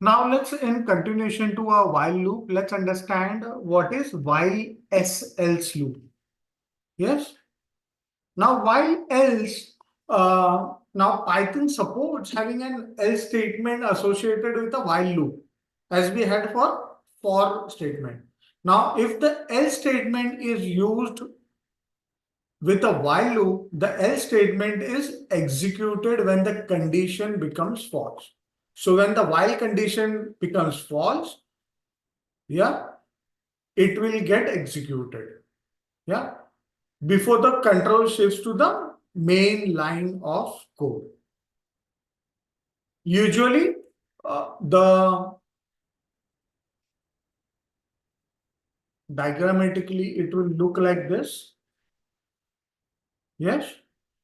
Now let's, in continuation to our while loop, let's understand what is while else loop. Yes. Now while else, now Python supports having an else statement associated with a while loop, as we had for statement. Now, if the else statement is used with a while loop, the else statement is executed when the condition becomes false. So when the while condition becomes false, yeah, it will get executed. Yeah, before the control shifts to the main line of code. Usually, the diagrammatically it will look like this. Yes,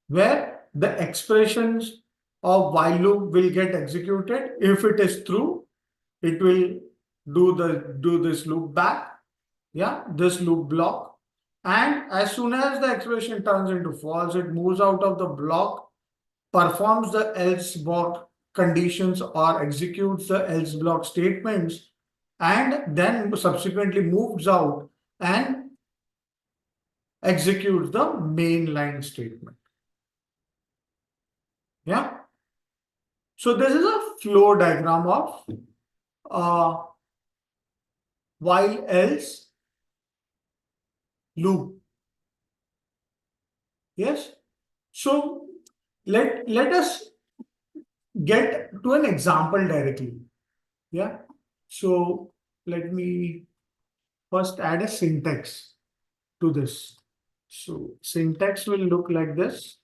where the expressions of while loop will get executed. If it is true, it will do this loop back. Yeah, this loop block. And as soon as the expression turns into false, it moves out of the block, performs the else block conditions or executes the else block statements, and then subsequently moves out and executes the main line statement. Yeah. So this is a flow diagram of uh, while else loop. Yes. So let us get to an example directly. Yeah. So let me first add a syntax to this. So syntax will look like this.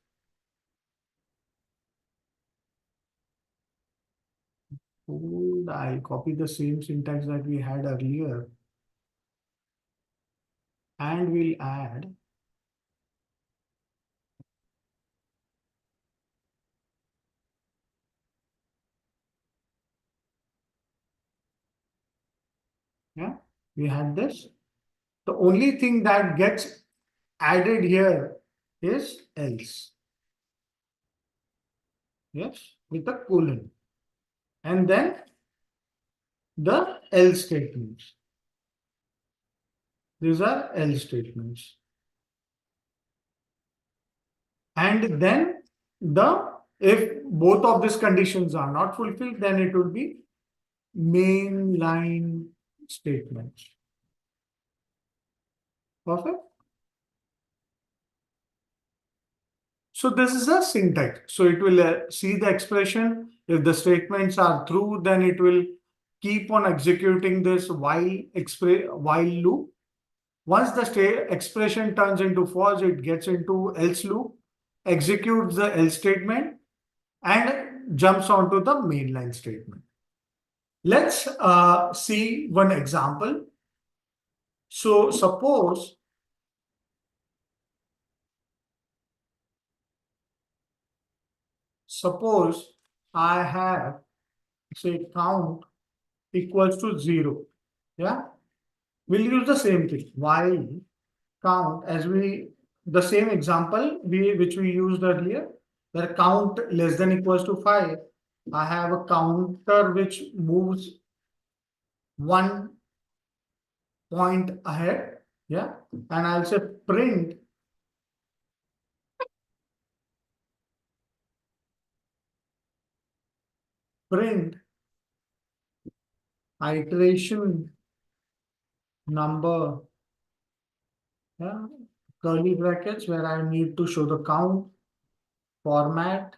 Hold, I'll copy the same syntax that we had earlier and we'll add. Yeah, we had this. The only thing that gets added here is else. Yes, with a colon. And then the else statements. These are else statements. And then the if both of these conditions are not fulfilled, then it would be main line statements. Perfect. So this is a syntax. So it will see the expression. If the statements are true, then it will keep on executing this while loop. Once the expression turns into false, it gets into else loop, executes the else statement, and jumps onto the mainline statement. Let's see one example. So suppose I have, say, count equals to 0. Yeah, we'll use the same thing. While count, as we the same example which we used earlier, where count less than equals to 5, I have a counter which moves 1 point ahead. Yeah, and I'll say print iteration number, yeah, curly brackets where I need to show the count, format,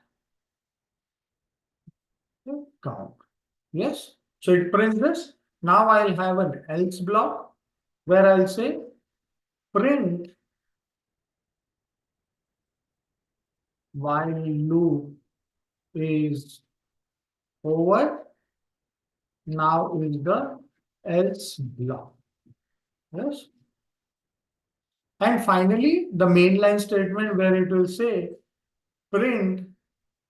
yeah, count. Yes. So it prints this. Now I'll have an else block where I'll say print while loop is over. Now is the else block. Yes. And finally, the mainline statement where it will say print,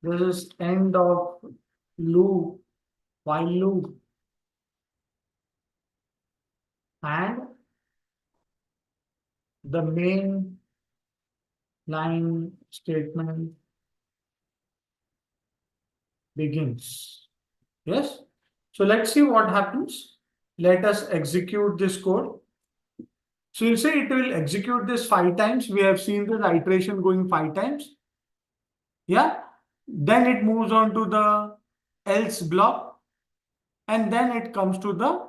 this is end of loop, while loop, and the main line statement begins. Yes. So let's see what happens. Let us execute this code. So you say it will execute this 5 times. We have seen the iteration going 5 times. Yeah. Then it moves on to the else block, and then it comes to the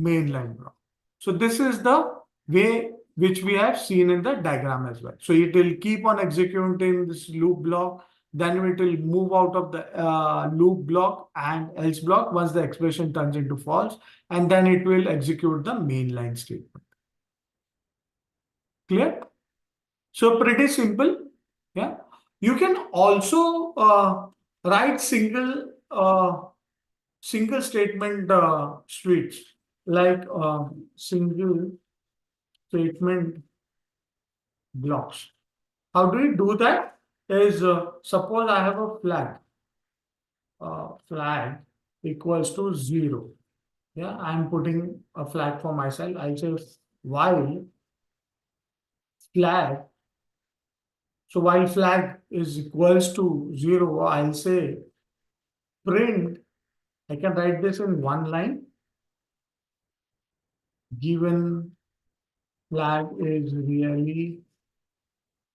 mainline block. So this is the way which we have seen in the diagram as well. So it will keep on executing this loop block, then it will move out of the loop block and else block once the expression turns into false, and then it will execute the mainline statement. Clear? So pretty simple. Yeah. You can also write single statement streets like single statement blocks. How do we do that? Is suppose I have a flag. Flag equals to 0. Yeah, I'm putting a flag for myself. I'll say while flag. So while flag is equals to 0, I'll say print. I can write this in one line. Given flag is really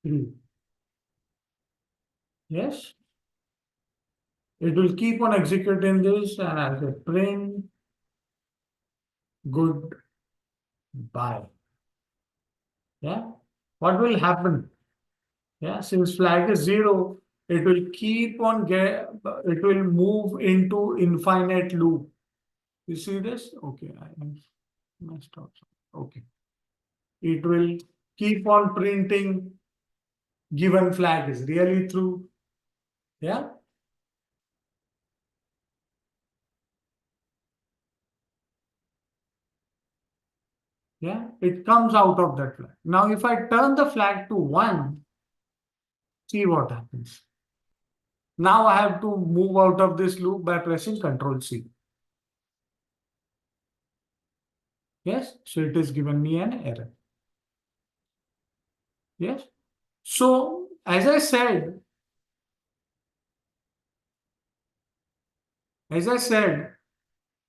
true. Yes. It will keep on executing this and I'll say print goodbye. Yeah. What will happen? Yeah. Since flag is 0, it will keep on it will move into infinite loop. You see this? Okay. I messed up. Okay. It will keep on printing given flag is really true. Yeah. Yeah. It comes out of that flag. Now, if I turn the flag to 1, see what happens. Now I have to move out of this loop by pressing Control C. Yes. So it is given me an error. Yes. So as I said,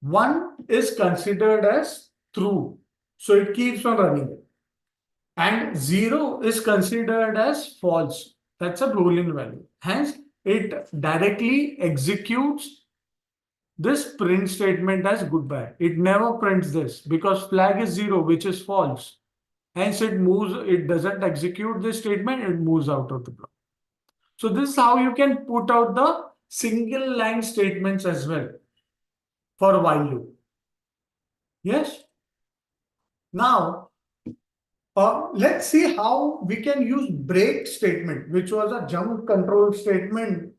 1 is considered as true. So it keeps on running. And 0 is considered as false. That's a Boolean value. Hence, it directly executes this print statement as goodbye. It never prints this because flag is 0, which is false. Hence, it doesn't execute this statement, it moves out of the block. So this is how you can put out the single line statements as well for a while loop. Yes. Now, let's see how we can use break statement, which was a jump control statement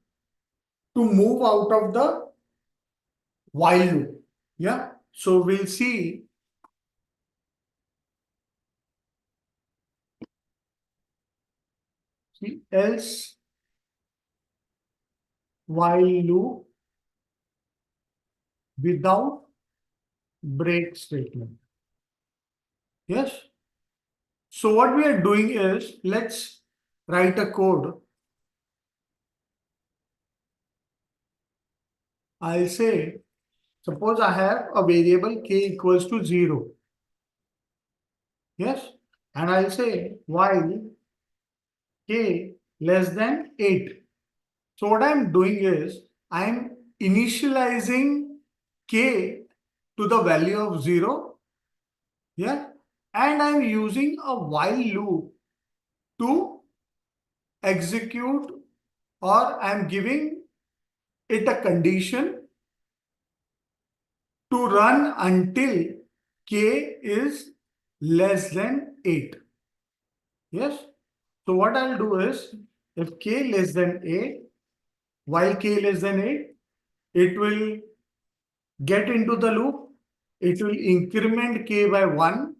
to move out of the while loop. Yeah. So we'll see else while loop without break statement. Yes. So what we are doing is let's write a code. I'll say, suppose I have a variable k equals to 0. Yes. And I'll say while k less than 8. So what I'm doing is I'm initializing k to the value of 0. Yeah. And I'm using a while loop to execute, or I'm giving it a condition to run until k is less than 8. Yes. So what I'll do is if k less than 8, while k less than 8, it will get into the loop. It will increment k by 1.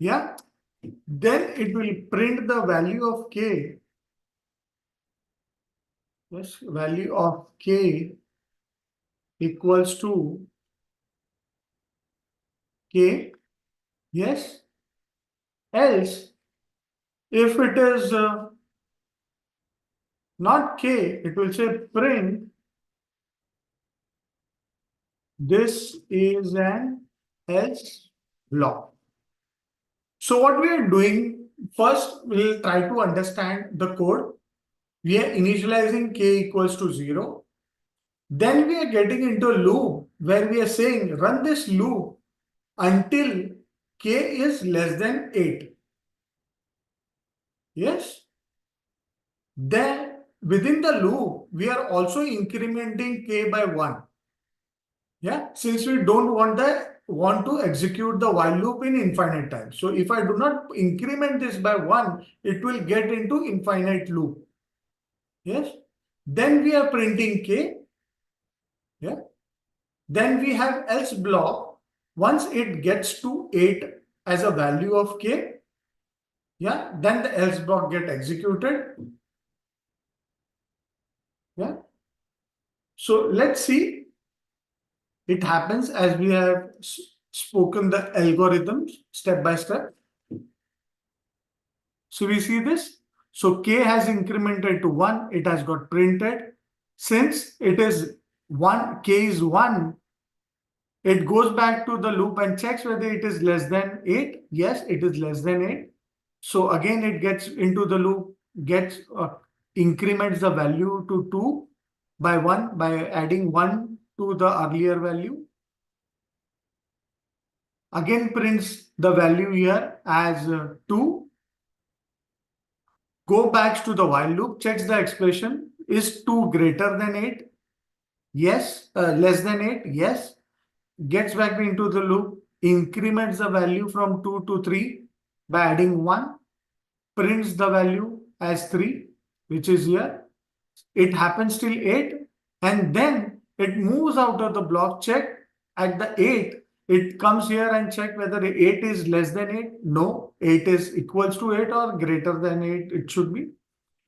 Yeah. Then it will print the value of k. Yes. Value of k equals to k. Yes. Else, if it is not k, it will say print This is an else block. So what we are doing, first we'll try to understand the code. We are initializing k equals to 0. Then we are getting into a loop where we are saying run this loop until k is less than 8. Yes. Then within the loop, we are also incrementing k by 1. Yeah, since we don't want to execute the while loop in infinite time. So if I do not increment this by 1, it will get into infinite loop. Yes. Then we are printing k. Yeah. Then we have else block. Once it gets to 8 as a value of k, yeah, then the else block get executed. Yeah. So let's see. It happens as we have spoken the algorithms step by step. So we see this. So k has incremented to 1. It has got printed. Since it is 1, k is 1, it goes back to the loop and checks whether it is less than 8. Yes, it is less than 8. So again, it gets into the loop, gets increments the value to 2 by 1 by adding 1 to the earlier value. Again prints the value here as 2. Go back to the while loop, checks the expression. Is 2 greater than 8? Yes. Less than 8? Yes. Gets back into the loop, increments the value from 2 to 3 by adding 1. Prints the value as 3, which is here. It happens till 8. And then it moves out of the block check at the 8. It comes here and check whether 8 is less than 8. No, 8 is equals to 8 or greater than 8. It should be.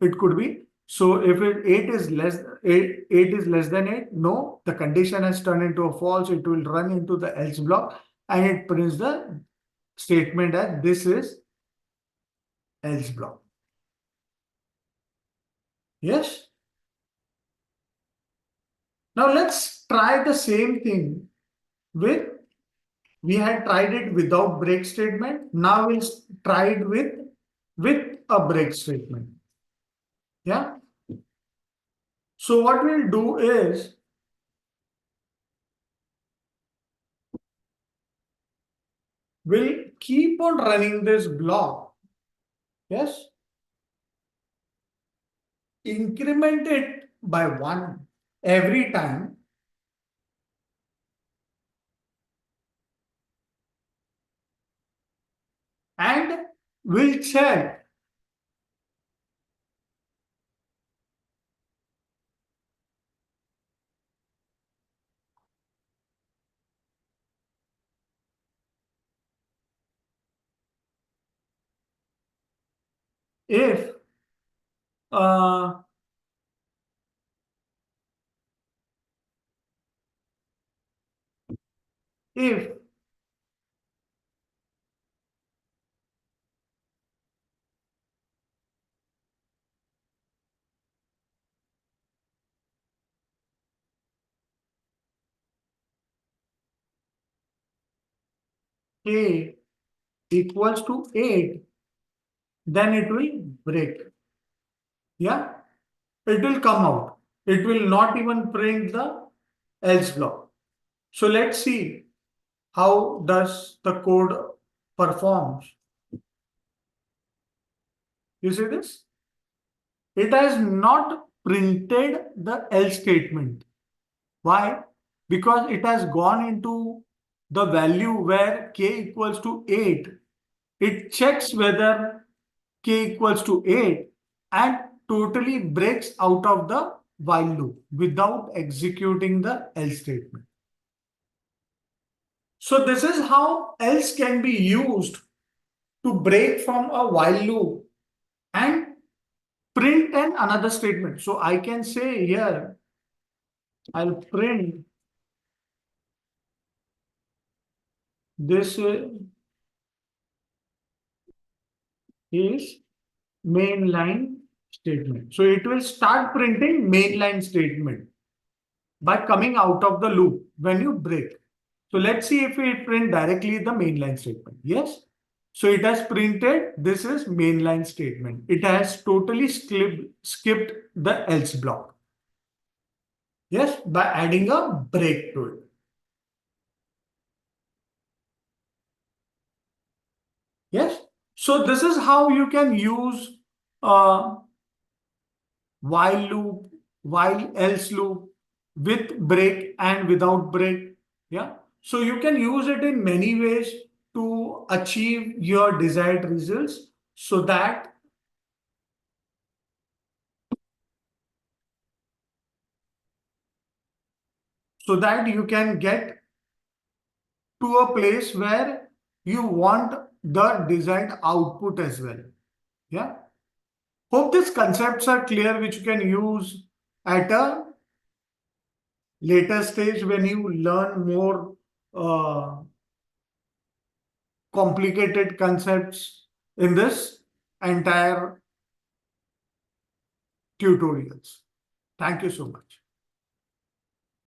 It could be. So if 8 is less 8 is less than 8, no, the condition has turned into a false. It will run into the else block and it prints the statement that this is else block. Yes. Now let's try the same thing with, we had tried it without break statement. Now we'll try it with a break statement. Yeah. So what we'll do is we'll keep on running this block. Yes. Increment it by 1 every time. And we'll check if uh, if k equals to 8, then it will break. Yeah, it will come out. It will not even print the else block. So let's see how does the code performs. You see this? It has not printed the else statement. Why? Because it has gone into the value where k equals to 8. It checks whether k equals to 8 and totally breaks out of the while loop without executing the else statement. So this is how else can be used to break from a while loop and print another statement. So I can say here, I'll print this is mainline statement. So it will start printing mainline statement by coming out of the loop when you brake. So let's see if we print directly the mainline statement. Yes. So it has printed, this is mainline statement. It has totally skipped the else block. Yes, by adding a break to it. Yes. So this is how you can use uh, while loop, while else loop with break and without break. Yeah. So you can use it in many ways to achieve your desired results so that you can get to a place where you want the desired output as well. Yeah. Hope these concepts are clear, which you can use at a later stage when you learn more complicated concepts in this entire tutorials. Thank you so much.